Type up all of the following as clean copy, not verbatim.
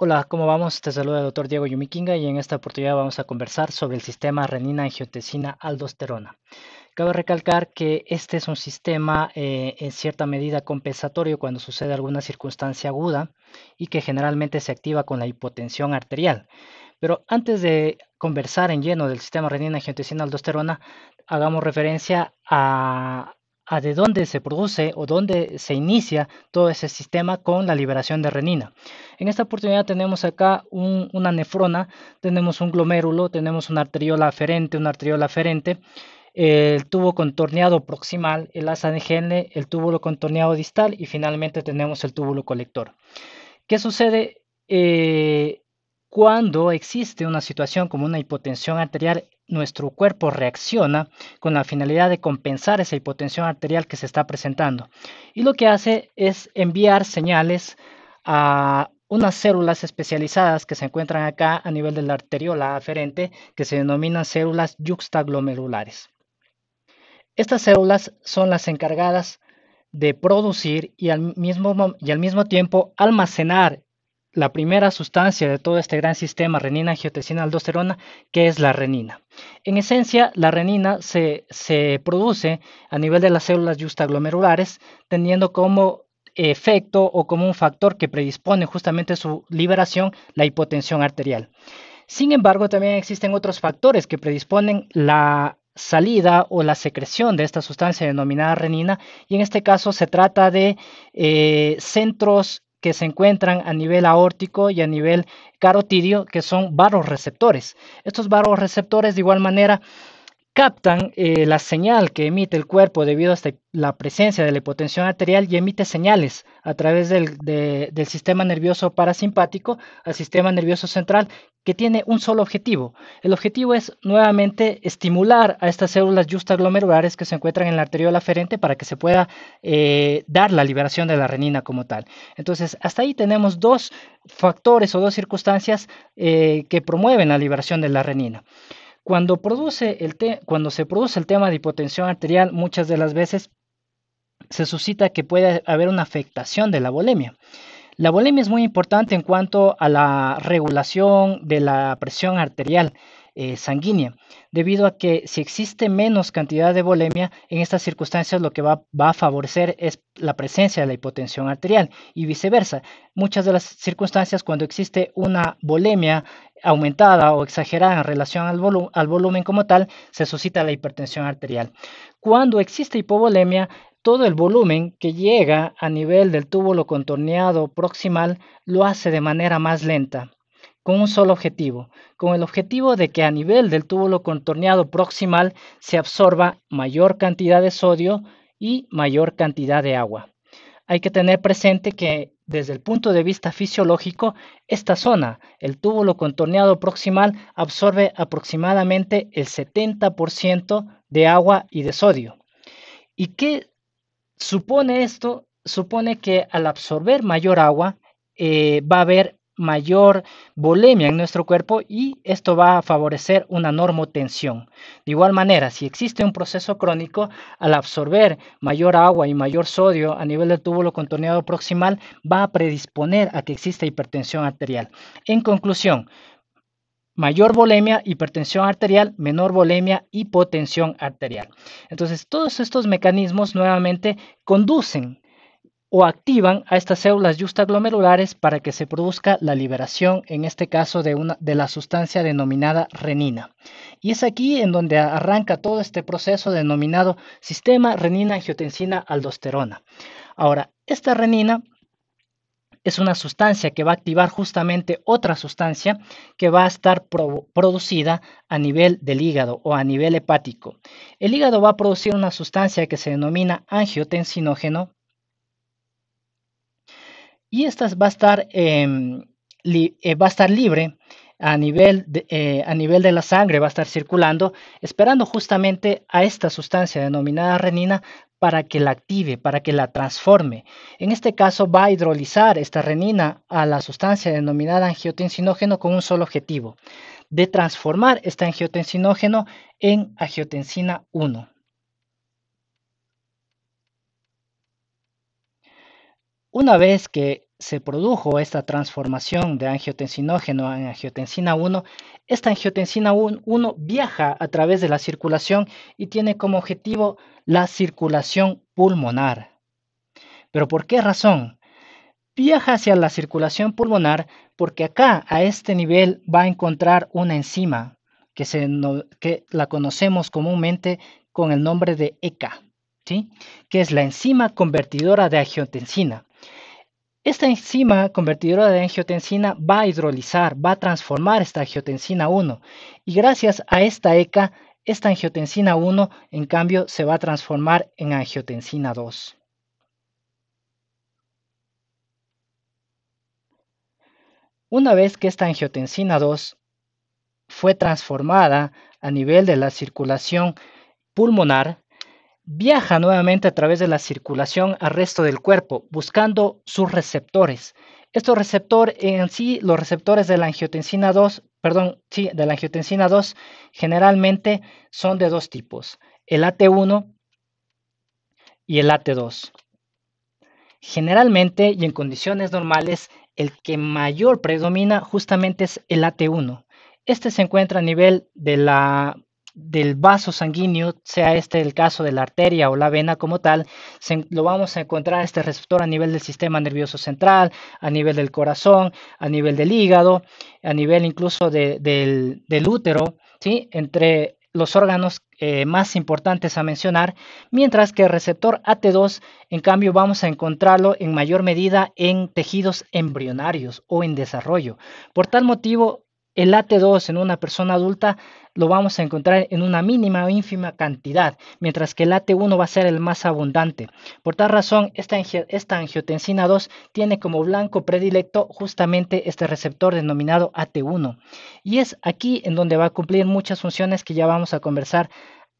Hola, ¿cómo vamos? Te saluda el doctor Diego Yumikinga y en esta oportunidad vamos a conversar sobre el sistema renina-angiotensina-aldosterona. Cabe recalcar que este es un sistema en cierta medida compensatorio cuando sucede alguna circunstancia aguda y que generalmente se activa con la hipotensión arterial. Pero antes de conversar en lleno del sistema renina-angiotensina-aldosterona, hagamos referencia a de dónde se produce o dónde se inicia todo ese sistema con la liberación de renina. En esta oportunidad tenemos acá una nefrona, tenemos un glomérulo, tenemos una arteriola aferente, el tubo contorneado proximal, el asa de Henle, el túbulo contorneado distal y finalmente tenemos el túbulo colector. ¿Qué sucede cuando existe una situación como una hipotensión arterial? Nuestro cuerpo reacciona con la finalidad de compensar esa hipotensión arterial que se está presentando. Y lo que hace es enviar señales a unas células especializadas que se encuentran acá a nivel de la arteriola aferente, que se denominan células yuxtaglomerulares. Estas células son las encargadas de producir y al mismo tiempo almacenar la primera sustancia de todo este gran sistema renina-angiotensina-aldosterona, que es la renina. En esencia, la renina se produce a nivel de las células justaglomerulares, teniendo como efecto o como un factor que predispone justamente su liberación la hipotensión arterial. Sin embargo, también existen otros factores que predisponen la salida o la secreción de esta sustancia denominada renina, y en este caso se trata de centros que se encuentran a nivel aórtico y a nivel carotidio, que son vasoreceptores. Estos vasoreceptores de igual manera captan la señal que emite el cuerpo debido a la presencia de la hipotensión arterial y emite señales a través del sistema nervioso parasimpático al sistema nervioso central, que tiene un solo objetivo. El objetivo es nuevamente estimular a estas células justaglomerulares que se encuentran en la arteriola aferente para que se pueda dar la liberación de la renina como tal. Entonces, hasta ahí tenemos dos factores o dos circunstancias que promueven la liberación de la renina. Cuando se produce el tema de hipotensión arterial, muchas de las veces se suscita que puede haber una afectación de la volemia. La volemia es muy importante en cuanto a la regulación de la presión arterial sanguínea, debido a que si existe menos cantidad de volemia, en estas circunstancias lo que va a favorecer es la presencia de la hipotensión arterial y viceversa. Muchas de las circunstancias cuando existe una volemia aumentada o exagerada en relación al volumen como tal, se suscita la hipertensión arterial. Cuando existe hipovolemia, todo el volumen que llega a nivel del túbulo contorneado proximal lo hace de manera más lenta, con un solo objetivo, con el objetivo de que a nivel del túbulo contorneado proximal se absorba mayor cantidad de sodio y mayor cantidad de agua. Hay que tener presente que desde el punto de vista fisiológico, esta zona, el túbulo contorneado proximal, absorbe aproximadamente el 70% de agua y de sodio. ¿Y qué supone esto? Supone que al absorber mayor agua, va a haber mayor volemia en nuestro cuerpo y esto va a favorecer una normotensión. De igual manera, si existe un proceso crónico, al absorber mayor agua y mayor sodio a nivel del túbulo contorneado proximal, va a predisponer a que exista hipertensión arterial. En conclusión, mayor volemia, hipertensión arterial; menor volemia, hipotensión arterial. Entonces, todos estos mecanismos nuevamente conducen o activan a estas células justaglomerulares para que se produzca la liberación, en este caso, de la sustancia denominada renina. Y es aquí en donde arranca todo este proceso denominado sistema renina-angiotensina-aldosterona. Ahora, esta renina es una sustancia que va a activar justamente otra sustancia que va a estar producida a nivel del hígado o a nivel hepático. El hígado va a producir una sustancia que se denomina angiotensinógeno y esta va a estar libre a nivel de la sangre, va a estar circulando, esperando justamente a esta sustancia denominada renina para que la active, para que la transforme. En este caso va a hidrolizar esta renina a la sustancia denominada angiotensinógeno con un solo objetivo, de transformar este angiotensinógeno en angiotensina 1. Una vez que se produjo esta transformación de angiotensinógeno en angiotensina 1, esta angiotensina 1 viaja a través de la circulación y tiene como objetivo la circulación pulmonar. ¿Pero por qué razón? Viaja hacia la circulación pulmonar porque acá, a este nivel, va a encontrar una enzima que la conocemos comúnmente con el nombre de ECA, ¿sí? Que es la enzima convertidora de angiotensina. Esta enzima convertidora de angiotensina va a hidrolizar, va a transformar esta angiotensina 1 y gracias a esta ECA, esta angiotensina 1 en cambio se va a transformar en angiotensina 2. Una vez que esta angiotensina 2 fue transformada a nivel de la circulación pulmonar, viaja nuevamente a través de la circulación al resto del cuerpo, buscando sus receptores. Estos receptores en sí, los receptores de la angiotensina 2, de la angiotensina 2 generalmente son de dos tipos, el AT1 y el AT2. Generalmente y en condiciones normales, el que mayor predomina justamente es el AT1. Este se encuentra a nivel del vaso sanguíneo, sea este el caso de la arteria o la vena como tal, lo vamos a encontrar este receptor a nivel del sistema nervioso central, a nivel del corazón, a nivel del hígado, a nivel incluso del útero, ¿sí? Entre los órganos más importantes a mencionar, mientras que el receptor AT2, en cambio, vamos a encontrarlo en mayor medida en tejidos embrionarios o en desarrollo. Por tal motivo, el AT2 en una persona adulta lo vamos a encontrar en una mínima o ínfima cantidad, mientras que el AT1 va a ser el más abundante. Por tal razón, esta angiotensina 2 tiene como blanco predilecto justamente este receptor denominado AT1. Y es aquí en donde va a cumplir muchas funciones que ya vamos a conversar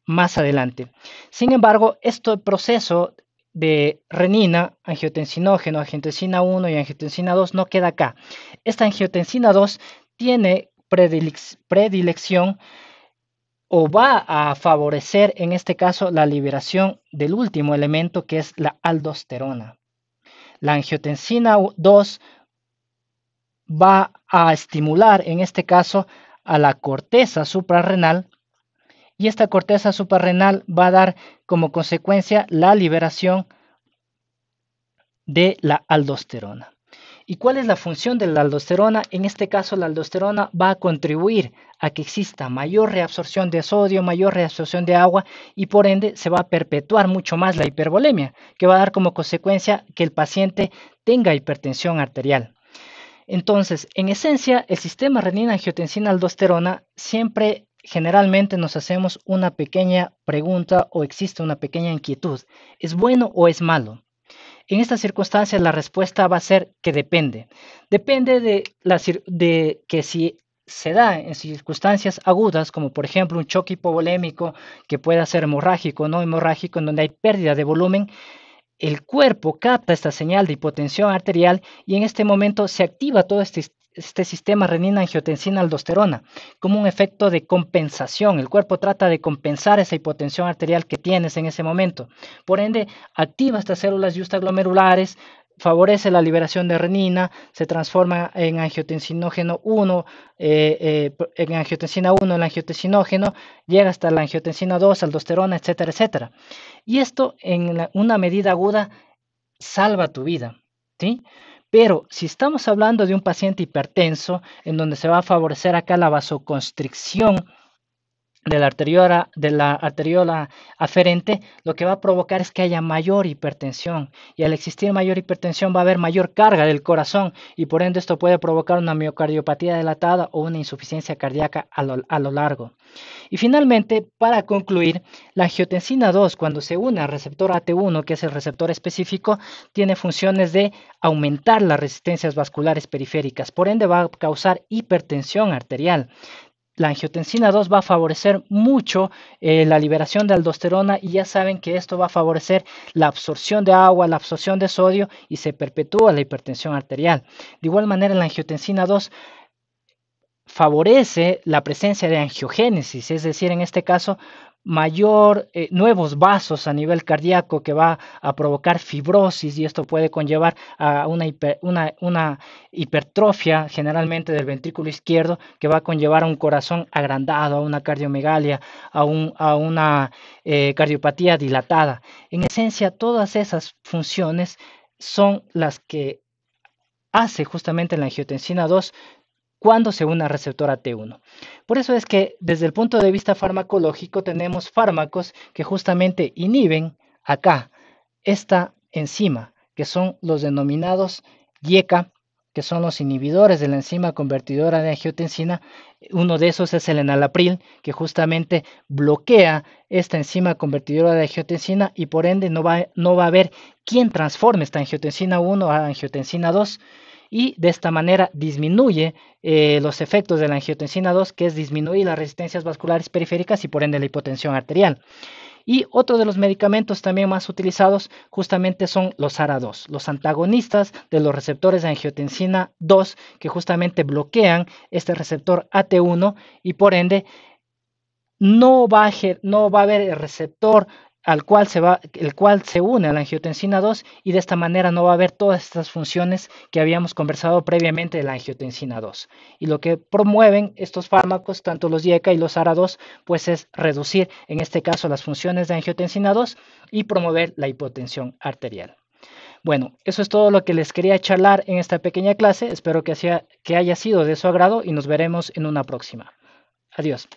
más adelante. Sin embargo, este proceso de renina, angiotensinógeno, angiotensina 1 y angiotensina 2 no queda acá. Esta angiotensina 2 tiene predilección o va a favorecer en este caso la liberación del último elemento que es la aldosterona. La angiotensina 2 va a estimular en este caso a la corteza suprarrenal y esta corteza suprarrenal va a dar como consecuencia la liberación de la aldosterona. ¿Y cuál es la función de la aldosterona? En este caso, la aldosterona va a contribuir a que exista mayor reabsorción de sodio, mayor reabsorción de agua y por ende se va a perpetuar mucho más la hipervolemia, que va a dar como consecuencia que el paciente tenga hipertensión arterial. Entonces, en esencia, el sistema renina-angiotensina-aldosterona siempre generalmente nos hacemos una pequeña pregunta o existe una pequeña inquietud. ¿Es bueno o es malo? En estas circunstancias la respuesta va a ser que depende. Depende de que si se da en circunstancias agudas, como por ejemplo un choque hipovolémico que pueda ser hemorrágico o no hemorrágico, en donde hay pérdida de volumen, el cuerpo capta esta señal de hipotensión arterial y en este momento se activa todo este sistema renina-angiotensina-aldosterona como un efecto de compensación. El cuerpo trata de compensar esa hipotensión arterial que tienes en ese momento. Por ende, activa estas células justaglomerulares, favorece la liberación de renina, se transforma en angiotensinógeno 1, en angiotensina 1, el angiotensinógeno, llega hasta la angiotensina 2, aldosterona, etcétera, etcétera. Y esto en una medida aguda salva tu vida, ¿sí? Pero si estamos hablando de un paciente hipertenso, en donde se va a favorecer acá la vasoconstricción de la arteriola aferente, lo que va a provocar es que haya mayor hipertensión y al existir mayor hipertensión va a haber mayor carga del corazón y por ende esto puede provocar una miocardiopatía dilatada o una insuficiencia cardíaca a lo largo. Y finalmente, para concluir, la angiotensina 2 cuando se une al receptor AT1, que es el receptor específico, tiene funciones de aumentar las resistencias vasculares periféricas, por ende va a causar hipertensión arterial. La angiotensina 2 va a favorecer mucho la liberación de aldosterona y ya saben que esto va a favorecer la absorción de agua, la absorción de sodio y se perpetúa la hipertensión arterial. De igual manera, la angiotensina 2 favorece la presencia de angiogénesis, es decir, en este caso nuevos vasos a nivel cardíaco que va a provocar fibrosis y esto puede conllevar a una hipertrofia generalmente del ventrículo izquierdo que va a conllevar a un corazón agrandado, a una cardiomegalia, a una cardiopatía dilatada. En esencia, todas esas funciones son las que hace justamente la angiotensina 2 cuando se une al receptor AT1. Por eso es que desde el punto de vista farmacológico tenemos fármacos que justamente inhiben acá esta enzima, que son los denominados YECA, que son los inhibidores de la enzima convertidora de angiotensina. Uno de esos es el enalapril, que justamente bloquea esta enzima convertidora de angiotensina y por ende no va a haber quien transforme esta angiotensina 1 a angiotensina 2 y de esta manera disminuye los efectos de la angiotensina 2, que es disminuir las resistencias vasculares periféricas y por ende la hipotensión arterial. Y otro de los medicamentos también más utilizados justamente son los ARA2, los antagonistas de los receptores de angiotensina 2, que justamente bloquean este receptor AT1 y por ende no va a haber el receptor el cual se une a la angiotensina 2 y de esta manera no va a haber todas estas funciones que habíamos conversado previamente de la angiotensina 2. Y lo que promueven estos fármacos, tanto los YECA y los ARA2, pues es reducir en este caso las funciones de angiotensina 2 y promover la hipotensión arterial. Bueno, eso es todo lo que les quería charlar en esta pequeña clase. Espero que haya sido de su agrado y nos veremos en una próxima. Adiós.